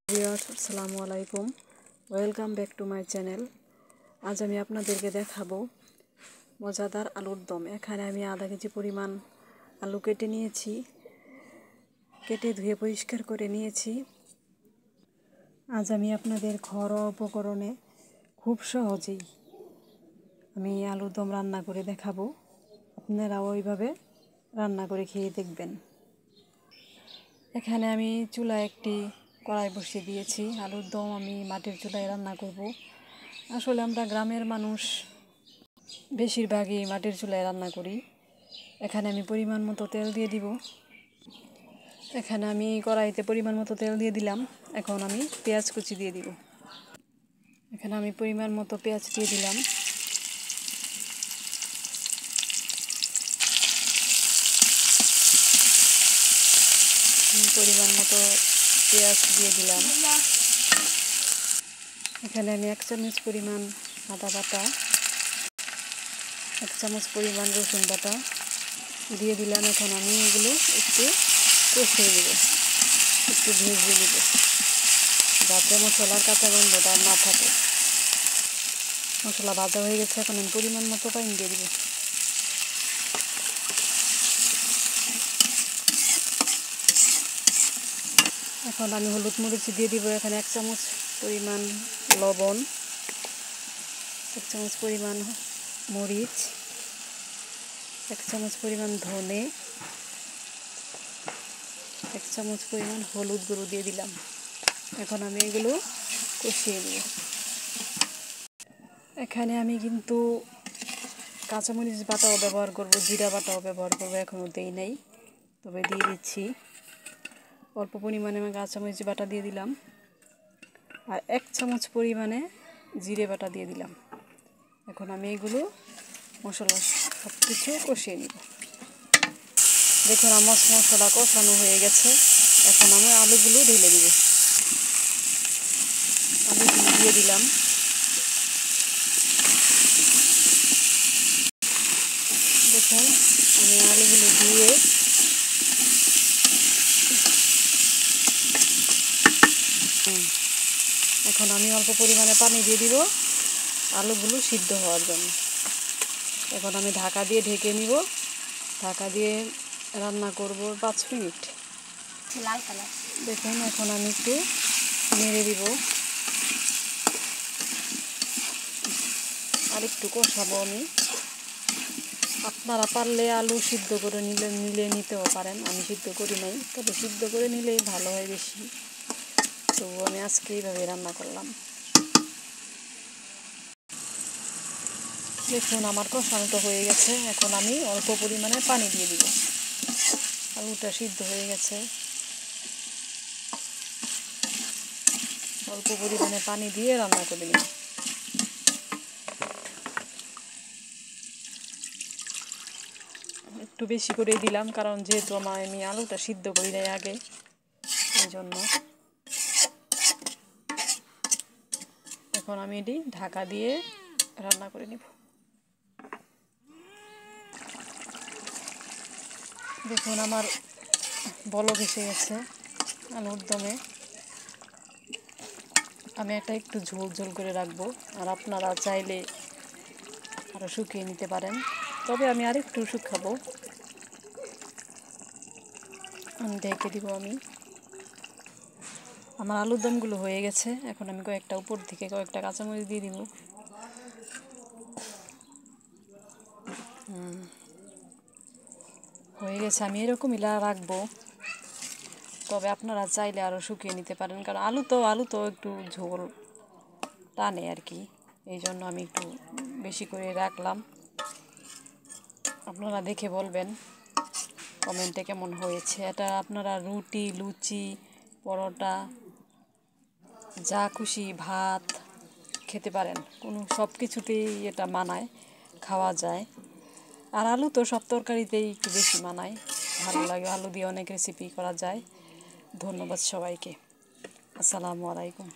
আসসালামু আলাইকুম, welcome back to my channel. আজ আমি আপনাদেরকে দেখাবো মজাদার আলুর দম। এখানে আমি আধা কেজি পরিমাণ আলু কেটে নিয়েছি, কেটে ধুয়ে পরিষ্কার করে নিয়েছি। আজ আমি আপনাদের ঘরোয়া উপকরণে খুব সহজেই আমি আলুর দম রান্না করে দেখাবো। আপনারাও ওইভাবে রান্না করে খেয়ে দেখবেন। এখানে আমি চুলায় একটি কড়াই বসিয়ে দিয়েছি। আলুর দম আমি মাটির চুলায় রান্না করব। আসলে আমরা গ্রামের মানুষ বেশিরভাগই মাটির চুলায় রান্না করি। এখানে আমি পরিমাণ মতো তেল দিয়ে দিব। এখানে আমি কড়াইতে পরিমাণ মতো তেল দিয়ে দিলাম। এখন আমি পেঁয়াজ কুচি দিয়ে দিব। এখানে আমি পরিমাণ মতো পেঁয়াজ দিয়ে দিলাম। পরিমাণ মতো পেঁয়াজ দিয়ে দিলাম। এখানে আমি 1 চামচ পরিমাণ আদা বাটা, 1 চামচ পরিমাণ রসুন বাটা দিয়ে দিলাম। এখন আমি এগুলো একটু কষিয়ে নেব, একটু ভেজে নেব, যাতে মশলার কাঁচা গন্ধটা না থাকে। মশলা ভাজা হয়ে গেছে, এখন আমি পরিমাণ মতো পানি দিয়ে দিব। এখন আমি হলুদ মরিচ দিয়ে দিব। এখানে 1 চামচ পরিমাণ লবণ, 1 চামচ পরিমাণ মরিচ, 1 চামচ পরিমাণ ধনে, 1 চামচ পরিমাণ হলুদ গুঁড়ো দিয়ে দিলাম। এখন আমি এগুলো কষিয়ে নেব। এখানে আমি কিন্তু কাঁচামরিচ বাটাও ব্যবহার করব, জিরা বাটাও ব্যবহার করব। এখনও দেই নাই, তবে দিয়ে দিচ্ছি। অল্প পরিমাণে আমি কাঁচামরিচ বাটা দিয়ে দিলাম, আর 1 চামচ পরিমাণে জিরে বাটা দিয়ে দিলাম। এখন আমি এগুলো মশলা সব কিছু কষিয়ে নিব। দেখুন আমার মশলা কষানো হয়ে গেছে। এখন আমি আলুগুলো ঢেলে দিব। আলুগুলো দিয়ে দিলাম। দেখুন আমি আলুগুলো দিয়ে এখন আমি অল্প পরিমাণে পানি দিয়ে দিব আলুগুলো সিদ্ধ হওয়ার জন্য। এখন আমি ঢাকা দিয়ে ঢেকে নিব। ঢাকা দিয়ে রান্না করব 5 মিনিট। লাল কালার দেখুন, এখন আমি একটু নেড়ে দিব, আর একটু কষাবো আমি। আপনারা পারলে আলু সিদ্ধ করে নিতেও পারেন। আমি সিদ্ধ করি নাই, তবে সিদ্ধ করে নিলেই ভালো হয় বেশি। তবু আমি আজকে এইভাবে রান্না করলাম। দেখুন আমার কষানোটা হয়ে গেছে। এখন আমি অল্প পরিমাণে পানি দিয়ে দিব। আলুটা সিদ্ধ হয়ে গেছে। অল্প পরিমাণে পানি দিয়ে রান্না করে নিব। একটু বেশি করে দিলাম, কারণ যেহেতু আমি আলুটা সিদ্ধ করি নাই আগে, এই জন্য। এখন আমি এটি ঢাকা দিয়ে রান্না করে নিব। দেখুন আমার বলক এসে গেছে আলুর দমে। আমি এটা একটু ঝোল ঝোল করে রাখবো, আর আপনারা চাইলে আরও শুকিয়ে নিতে পারেন, তবে আমি আরেকটু শুকাবো। ঢেকে দিব আমি। আমার আলুর দমগুলো হয়ে গেছে। এখন আমি কয়েকটা উপর থেকে কয়েকটা কাঁচামরিচ দিয়ে দিব। হয়ে গেছে। আমি এরকমই রাখবো, তবে আপনারা চাইলে আরও শুকিয়ে নিতে পারেন, কারণ আলু তো একটু ঝোল টানে আর কি। এই জন্য আমি একটু বেশি করে রাখলাম। আপনারা দেখে বলবেন কমেন্টে কেমন হয়েছে। এটা আপনারা রুটি, লুচি, পরোটা, যা খুশি ভাত খেতে পারেন। সব কিছুতেই এটা মানায়, খাওয়া যায়। আর আলু তো সব তরকারিতেই একটু বেশি মানায়, ভালো লাগে। আলু দিয়ে অনেক রেসিপি করা যায়। ধন্যবাদ সবাইকে। আসসালামু আলাইকুম।